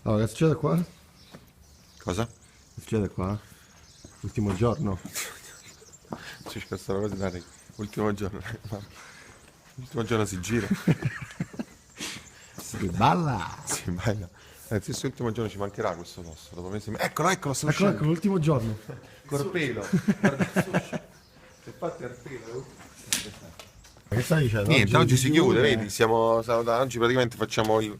Allora, che succede qua? Cosa? Che succede qua? Ultimo giorno. C'è questa roba di dare ultimo giorno. L'ultimo giorno si gira. Si balla! Si baila. Questo ultimo giorno ci mancherà questo posto. Dopo mesi. Eccolo, sta Ecco, uscendo. ecco, l'ultimo giorno. Corpelo. Guarda il sushi. Se fatti al pelo. Che stai dicendo? Niente, oggi si chiude, vedi? Siamo salutati. Oggi praticamente facciamo il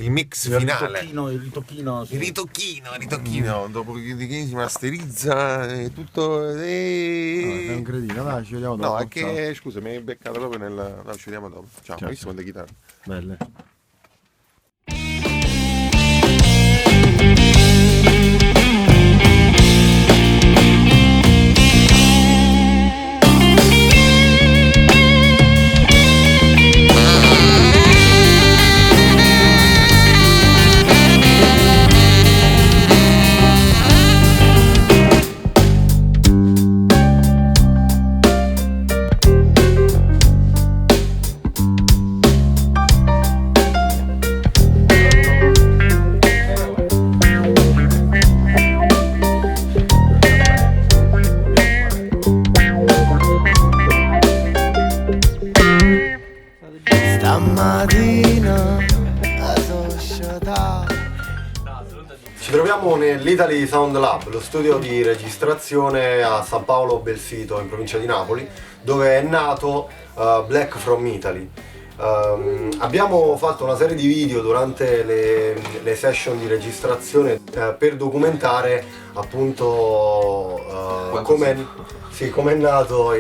mix finale. Il ritocchino. Il ritocchino. Dopo che si masterizza tutto. No, sei un cretino, dai, ci vediamo dopo. No, è che scusa, mi hai beccato proprio nel. No, ci vediamo dopo. Ciao, Certo. hai visto quante chitarre? Belle. Stamattina ci troviamo nell'Italy Sound Lab, lo studio di registrazione a San Paolo Belfito, in provincia di Napoli, dove è nato Black from Italy. Abbiamo fatto una serie di video durante le session di registrazione per documentare appunto come è nato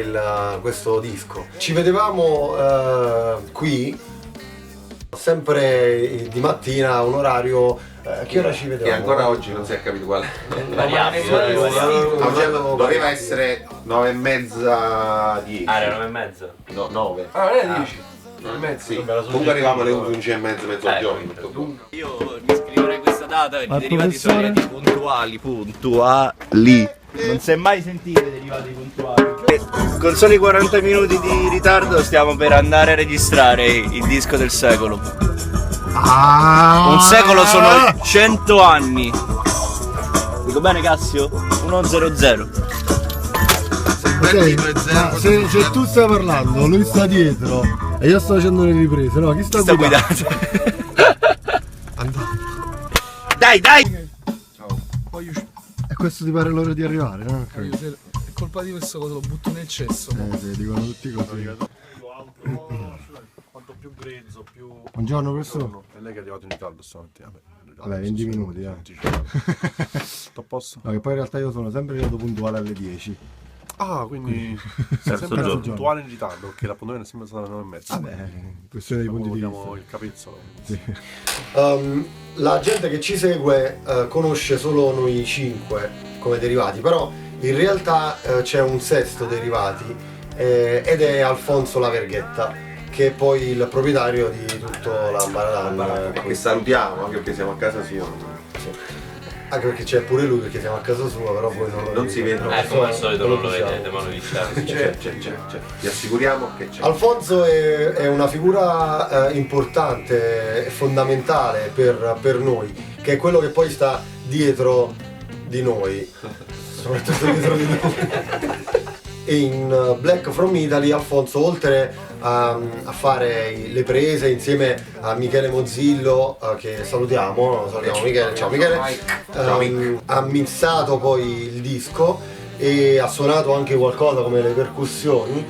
questo disco. Ci vedevamo qui sempre di mattina a un orario. Che ora ci vedevamo? E ancora oggi non si è capito quale. Doveva essere 9:30, 10. Ah, era 9:30. No, 9. Ah, non è 10. Sì. Comunque arrivavamo alle 11:30, mezzogiorno. Io mi scriverei questa data e Ma i derivati sono professore? arrivati puntuali. Non si è mai sentito i derivati puntuali. Con soli 40 minuti di ritardo stiamo per andare a registrare il disco del secolo. Un secolo sono 100 anni. Dico bene, Cassio? 100. Ok, ma se tu stai parlando, lui sta dietro e io sto facendo le riprese, no? Chi sta guidando? Dai! E questo ti pare l'ora di arrivare, no? È colpa di questo cosa, lo butto nel cesso. Sì, dicono tutti così. Quanto più grezzo, più. Buongiorno professore. E lei che è arrivato in ritardo stamattina. Vabbè, 20 minuti, Tutto a posto? No, che poi in realtà io sono sempre arrivato puntuale alle 10. Ah, quindi sei sempre giorno. puntuale in ritardo, perché l'appuntamento è sempre stato alle 9:30. Vabbè, questione dei punti di Vogliamo vista. il capezzolo. Sì. La gente che ci segue conosce solo noi 5 come derivati, però in realtà c'è un sesto derivati ed è Alfonso La Verghetta, che è poi il proprietario di tutto l'Ambaradan. Che salutiamo anche perché siamo a casa sua. Anche perché c'è pure lui, perché siamo a casa sua, però poi Non si vede. Come al solito non lo diciamo. vedete, ma lo diciamo. C'è. Vi assicuriamo che c'è. Alfonso è una figura importante e fondamentale per noi, che è quello che poi sta dietro di noi, soprattutto dietro di noi. E in Black from Italy Alfonso, oltre a fare le prese insieme a Michele Mozzillo, che salutiamo Michele, ciao Michele, ha mixato poi il disco e ha suonato anche qualcosa come le percussioni.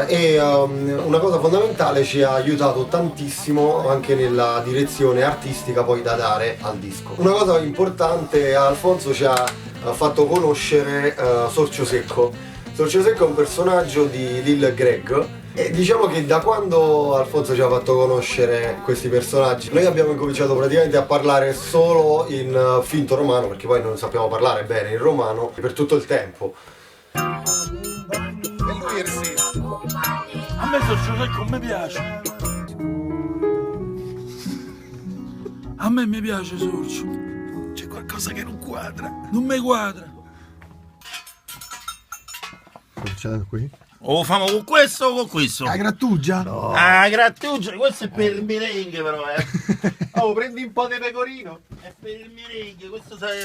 E una cosa fondamentale, ci ha aiutato tantissimo anche nella direzione artistica poi da dare al disco. Una cosa importante, Alfonso ci ha fatto conoscere Sorcio Secco. Sorcio Secco è un personaggio di Lil Greg e diciamo che da quando Alfonso ci ha fatto conoscere questi personaggi noi abbiamo incominciato praticamente a parlare solo in finto romano, perché poi non sappiamo parlare bene in romano per tutto il tempo. A me Sorcio Secco mi piace. A me mi piace Sorcio. C'è qualcosa che non quadra. Non mi quadra. Che succede qui? O famo con questo o con questo? La grattugia? No. Ah, grattugia, questo è per il merengue però, Oh, prendi un po' di pecorino. È per il merengue, questo sai.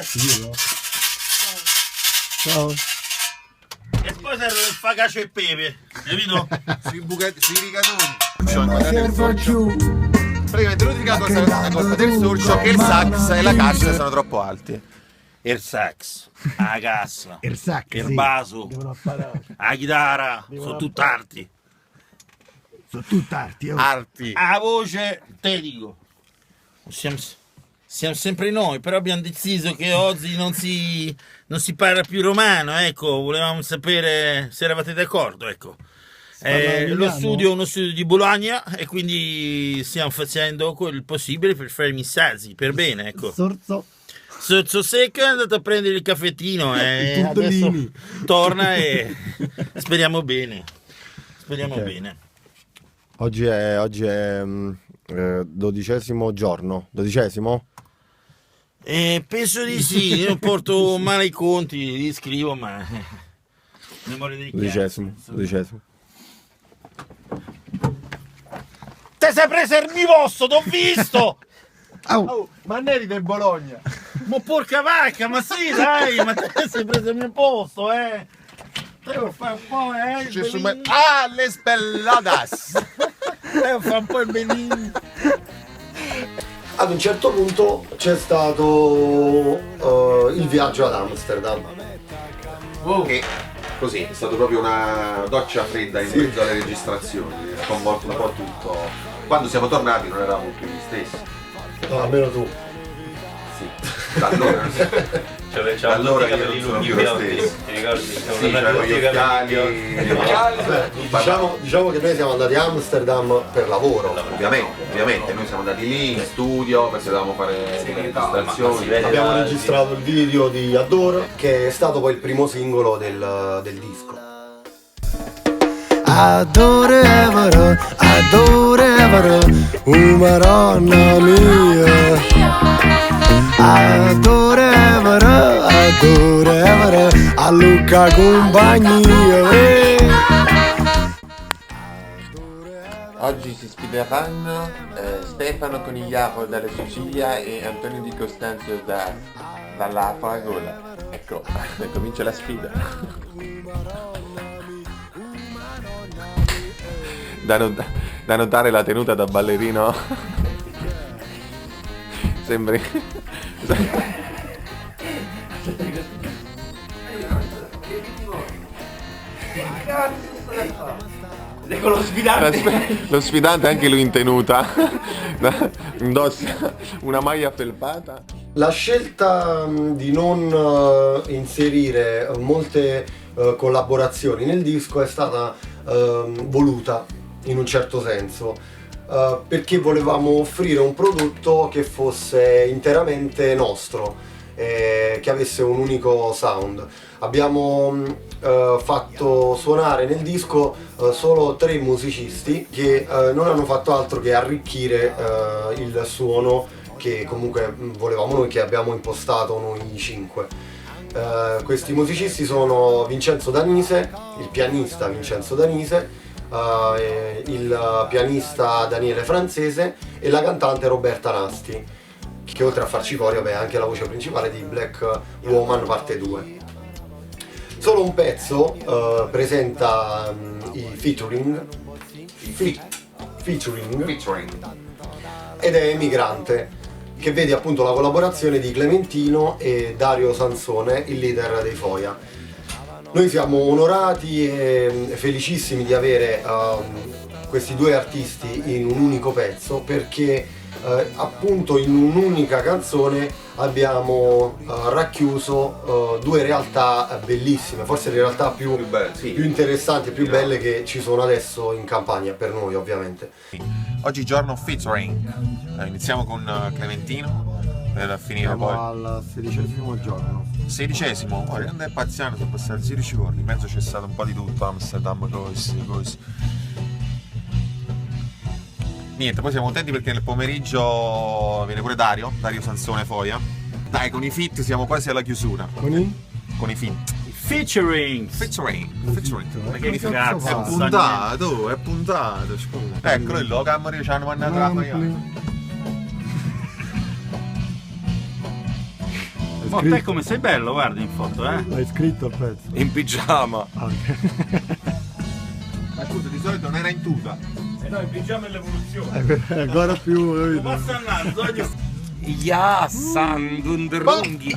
Ciao. E poi serve il fa cacio e pepe, capito? Sui rigatoni. Praticamente l'unica cosa del sorcio è che il sax e la cassa sono troppo alti. Il sax, la cassa, Il sax, il sì. basso, la chitarra, sono tutte arti. Sono tutte arti, oh. Arti. La voce, te dico, siamo sempre noi, però abbiamo deciso che oggi non si parla più romano, ecco, volevamo sapere se eravate d'accordo, ecco. Lo studio è uno studio di Bologna e quindi stiamo facendo il possibile per fare i messaggi, per bene, ecco. Sozzo secco è andato a prendere il caffettino e adesso torna e speriamo bene. Speriamo bene. Oggi è 12° giorno. 12°? Penso di sì, io porto male i conti, li scrivo, ma memoria dei 12°. Te sei preso il mio posto, t'ho visto! Oh, Ma Neri del Bologna. Ma porca vacca, ma sì, dai, ma te sei preso il mio posto, Te devo fare un po', Le spelladas. Devo fare un po' il benigno. Ad un certo punto c'è stato il viaggio ad Amsterdam. Che così è stato proprio una doccia fredda in mezzo alle registrazioni, ha sconvolto un po' tutto. Quando siamo tornati non eravamo più gli stessi. No, almeno tu. Sì. Da allora, da allora io non sono più lo stesso. Ti ricordi? Sì, c'avevo gli occhiali. Diciamo che noi siamo andati a Amsterdam per lavoro. Ovviamente, noi siamo andati lì in studio perché dovevamo fare delle registrazioni. Abbiamo registrato il video di Adore, che è stato poi il primo singolo del disco. Adore Evero, Maronna mia. Adore Evero, a Luca compagnia. Oggi si sfideranno Stefano Conigliaro dalla Sicilia e Antonio Di Costanzo dalla Paragola. Ecco, comincia la sfida. Da notare la tenuta da ballerino. Sembri. Lo sfidante anche lui in tenuta. Indossa una maglia felpata. La scelta di non inserire molte collaborazioni nel disco è stata voluta in un certo senso, perché volevamo offrire un prodotto che fosse interamente nostro, che avesse un unico sound. Abbiamo fatto suonare nel disco solo 3 musicisti che non hanno fatto altro che arricchire il suono che comunque volevamo noi, che abbiamo impostato noi 5. Questi musicisti sono Vincenzo Danise, il pianista Vincenzo Danise, il pianista Daniele Francese e la cantante Roberta Nasti, che oltre a farci cori è anche la voce principale di Black Woman parte 2. Solo un pezzo presenta i featuring ed è Emigrante, che vede appunto la collaborazione di Clementino e Dario Sansone, il leader dei Foia. Noi siamo onorati e felicissimi di avere questi 2 artisti in un unico pezzo, perché appunto in un'unica canzone abbiamo racchiuso 2 realtà bellissime, forse le realtà più interessanti e più belle che ci sono adesso in Campania, per noi ovviamente. Oggi giorno featuring. Iniziamo con Clementino per finire Siamo poi. al 16° giorno. 16°, poi quando è pazziano sono passati 16 giorni, in mezzo c'è stato un po' di tutto, Amsterdam, così. Niente, poi siamo contenti perché nel pomeriggio viene pure Dario Sansone Foia. Dai, con i fit siamo quasi alla chiusura. Con Con i fit. featuring. Ma che cazzo cazzo fa? fa? È puntato, scusa. Eccolo il logo, ci hanno mandato la faiata. Oh, te come sei bello, guarda in foto, eh. L'hai scritto il pezzo? In pigiama. Ah, ok. Ma scusa, di solito non era in tuta. No, in pigiama è l'evoluzione. È ancora più, capito? Passa il naso, Ya, Sandunderunghi.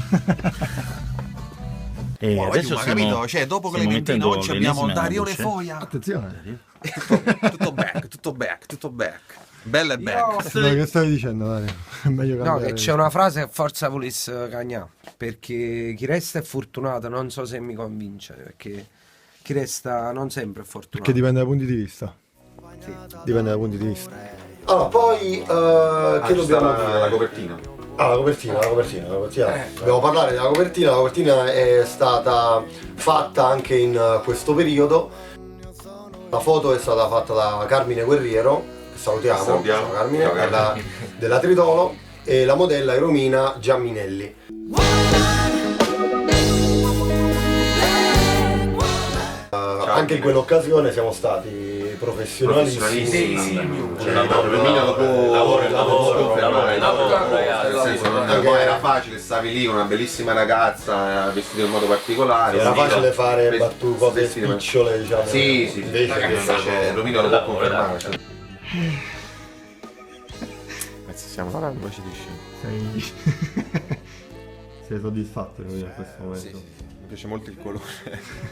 E adesso ma siamo, capito? Cioè, dopo che le stiamo 20 mettendo oggi abbiamo l'ennesima Darione luce. Foia. Attenzione. Tutto back. Bella e back. No, che stavi dicendo, Dario? È meglio No, cambiare. che c'è una frase che forza volesse cagnà, perché chi resta è fortunato, non so se mi convince, perché chi resta non sempre è fortunato. Perché dipende dai punti di vista. Sì. Dipende dai punti di vista. Allora, poi che dobbiamo dire? La copertina. Ah, la copertina. Dobbiamo parlare della copertina. La copertina è stata fatta anche in questo periodo. La foto è stata fatta da Carmine Guerriero, che salutiamo. Salutiamo. Ciao Carmine, Ciao, Carmine. della Tritolo, e la modella è Romina Giamminelli. Anche in quell'occasione siamo stati professionalissimi. Lavoro, nel senso, non era facile, stavi lì con una bellissima ragazza vestita in modo particolare. Era facile fare battute, cose spicciole, diciamo. Sì, invece Romino lo può confermare. Stiamo parlando, ci dici. Sei soddisfatto di questo momento? Mi piace molto il colore.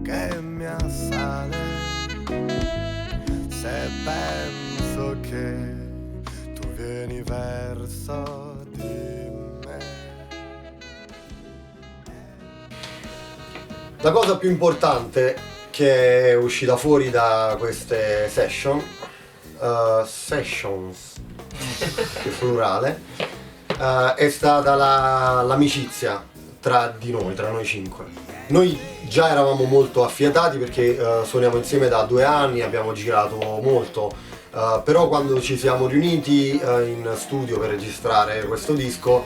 Che mi assale se penso che tu vieni verso di me. La cosa più importante che è uscita fuori da queste sessions, che plurale, è stata l'amicizia tra di noi, tra noi 5. Noi già eravamo molto affiatati perché suoniamo insieme da 2 anni, abbiamo girato molto, però quando ci siamo riuniti in studio per registrare questo disco,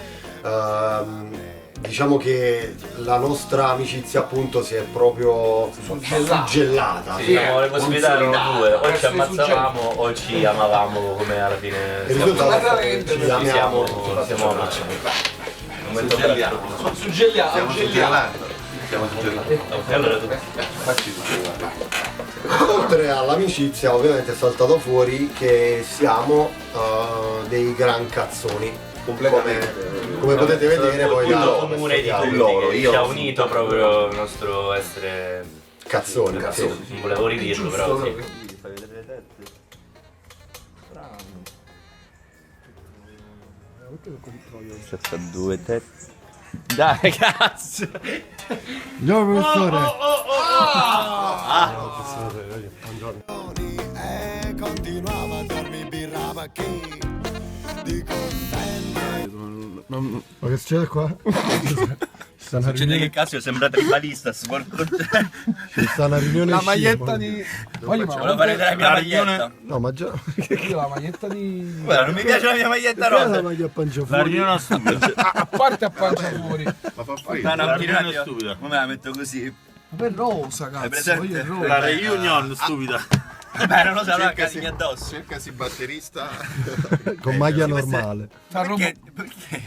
diciamo che la nostra amicizia appunto si è proprio suggellata. Sì, le possibilità erano due, o ci ammazzavamo o ci amavamo, come alla fine Il risultato è che ci amiamo. siamo amici. Siamo suggellati. Allora tu. Facci suggellare. Oltre all'amicizia ovviamente è saltato fuori che siamo dei gran cazzoni. Come potete vedere poi il punto comune di tutti loro, che io ci ha unito proprio il nostro essere cazzoni. cazzoni. Non volevo ridirlo, però sì. Fa 2 tette. Dai, cazzo! No, professore! E continuava a darmi birra perché dico sempre. Ma che succede qua? Ci sta una Succede che riunione, cazzo sembra tribalista, sporco. ci sta una riunione La sci, maglietta poi. di... Volevo fare vedere la mia maglietta. No, ma già... Io la maglietta di... Guarda, non mi piace la mia maglietta Che è la rosa. maglia a pancia La fuori? riunione stupida. A parte a pancia fuori. Ma fa freddo. No, La mi riunione radio. stupida. Come la metto così? Ma per rosa, Hai cazzo. presente? Voglio il rosa. La reunion stupida. Beh, non lo so, la Cercasi- casini addosso. Cercasi batterista. Con maglia normale. Perché? Perché?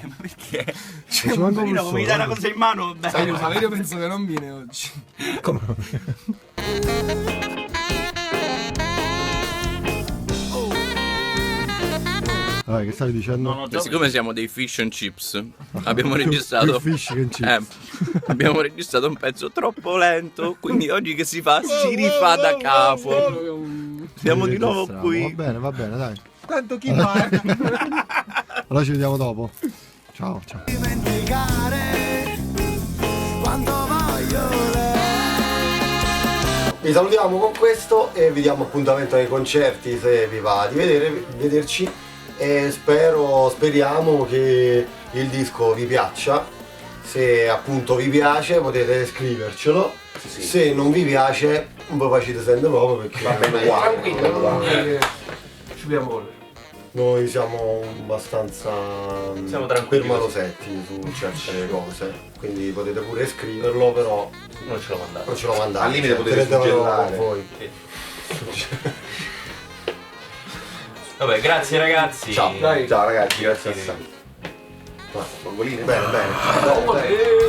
C'è ci un manca un bambino, mi dai una solo. cosa in mano? Sai, Bello. Saverio penso che non viene oggi. Vabbè, che stavi dicendo? Non ho già Siccome siamo dei fish and chips, abbiamo registrato. Più fish che chips. Abbiamo registrato un pezzo troppo lento. Quindi oggi che si fa? Si rifà da capo. Siamo di nuovo qui. Va bene, dai. Tanto chi parla? Allora ci vediamo dopo. Ciao, ciao. Dimenticare quando voglio Vi salutiamo con questo e vi diamo appuntamento ai concerti se vi va di vederci, e speriamo che il disco vi piaccia. Se appunto vi piace potete scrivercelo, se non vi piace non vi facete sentire proprio perché Va bene uguale. Tranquillo, ci vediamo con lui. Noi siamo abbastanza permalosetti su certe cose, quindi potete pure scriverlo, però non ce lo mandate. Non ce lo mandate. Al limite potete tenetevelo suggellare. con voi. Vabbè, grazie ragazzi. Ciao, ciao ragazzi, grazie a te. Bomboline? Bene, bene.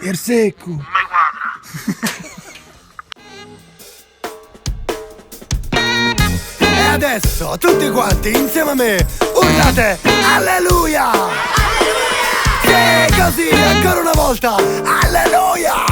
Il secco. E adesso tutti quanti insieme a me urlate alleluia! Sì, così ancora una volta alleluia!